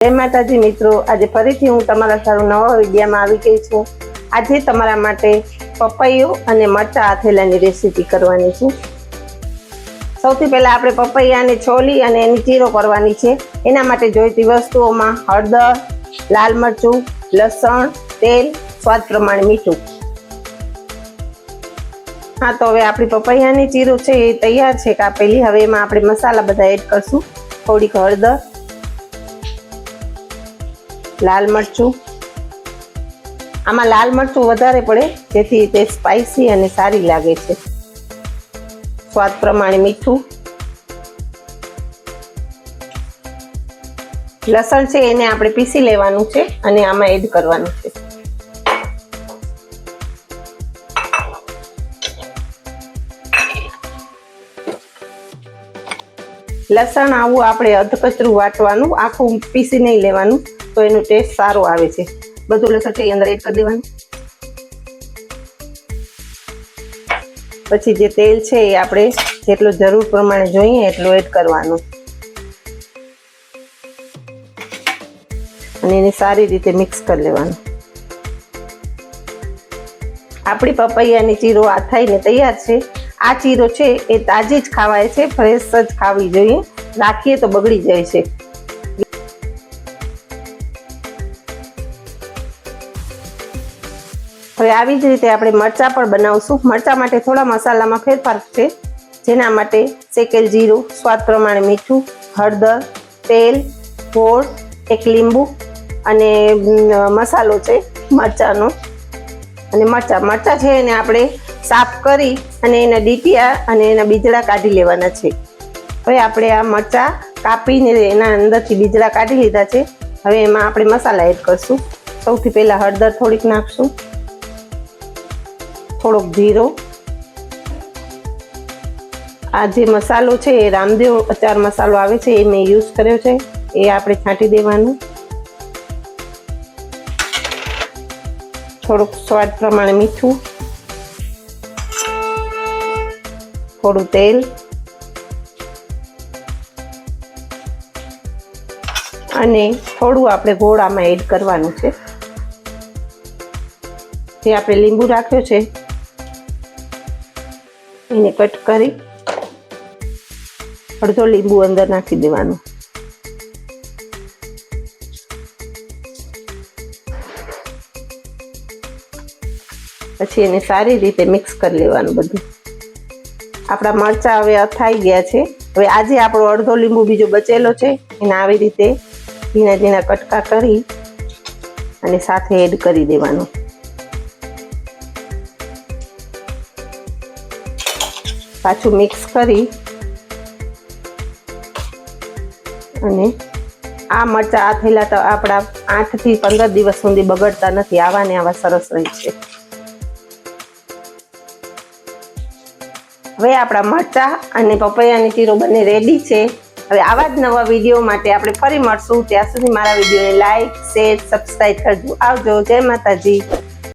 जय माताजी मित्रों, आज फरीथी हूँ तमारा सारू नवा विडियोमां आवी गई छूं। आज तमारा माटे पपैयो अने मरचा आथेलानी रेसिपी करवानी छे। सौथी पहेला आपणे पपैयाने छोली अने एनी चीरो करवानी छे। एना माटे जोईती वस्तुओमां हळदर, लाल मरचुं, लसण, तेल, स्वाद प्रमाणे मीठुं। हाँ, तो हवे आपणी पपैयानी चीरो छे ए तैयार छे। कापेली हवे एमां आपणे मसाला बधा एड करशुं। थोड़ीक हळदर, लाल मरचुं, आमां लाल मरचुं वधारे पड़े जेथी ते स्पाइसी अने सारी लागे छे। स्वाद प्रमाणे मीठुं, लसण छे एने आपणे पीसी लेवानुं छे अने आमां एड करवानुं छे। लसण आवुं आपणे अधकचरू वाटवानुं, आखुं पीसी नहीं लेवानुं तो एनो टेस्ट सारो आवे छे। बधुं लसण छे अंदर एड कर देवानुं। पछी जे तेल छे ए आपणे जेटलो जरूर प्रमाणे जोईए એટલું એડ કરવાનું અને એને સારી રીતે મિક્સ કરી લેવાનું। આપણી પપૈયાની ચીરો આ થઈને તૈયાર છે। આ ચીરો છે એ તાજી જ ખાવાય છે, ફ્રેશ જ ખાવી જોઈએ, રાખીએ તો બગડી જાય છે। હવે આવી જ રીતે આપણે મરચા પણ બનાવશું। મરચા માટે થોડા મસાલામાં ફેરફાર છે, જેના માટે શેકેલ જીરું, સ્વાદ પ્રમાણે મીઠું, હળદર, તેલ, ગોળ, એક લીંબુ અને મસાલો છે મરચાનો। અને મરચા છે એને આપણે સાફ કરી અને એના ડીટીયા અને એના બીજડા કાઢી લેવાના છે। હવે આપણે આ મરચા કાપીને એના અંદરથી બીજડા કાઢી લીધા છે। હવે એમાં આપણે મસાલા એડ કરશું। સૌથી પહેલા હળદર થોડીક નાખશું, થોડોક જીરો। આ જે મસાલો છે એ રામદેવ અચાર મસાલો આવે છે, એ મેં યુઝ કર્યો છે, એ આપણે છાંટી દેવાનું। થોડુંક સ્વાદ પ્રમાણે મીઠું, થોડું તેલ અને થોડું આપણે ગોળ આમાં એડ કરવાનું છે। જે આપણે લીંબુ રાખ્યો છે એને કટ કરી અડધો લીંબુ અંદર નાખી દેવાનું। પછી એને સારી રીતે મિક્સ કરી લેવાનું બધું। આપણા મરચા હવે અથાઈ ગયા છે। હવે આજે આપણો અડધો લીંબુ બીજો બચેલો છે એને આવી રીતે ઝીણા ઝીણા કટકા કરી અને સાથે એડ કરી દેવાનું। પાછું મિક્સ કરી અને આ મરચા આથેલા તો આપણા 8 થી 15 દિવસ સુધી બગડતા નથી, આવા ને આવા સરસ રહે છે। હવે આપણા મરચા અને પપૈયાની ચીરો બંને રેડી છે। હવે આવા જ નવા વિડીયો માટે આપણે ફરી મળશું। ત્યાં સુધી મારા વિડીયોને લાઈક, શેર, સબસ્ક્રાઇબ કરજો। આવજો। જય માતાજી।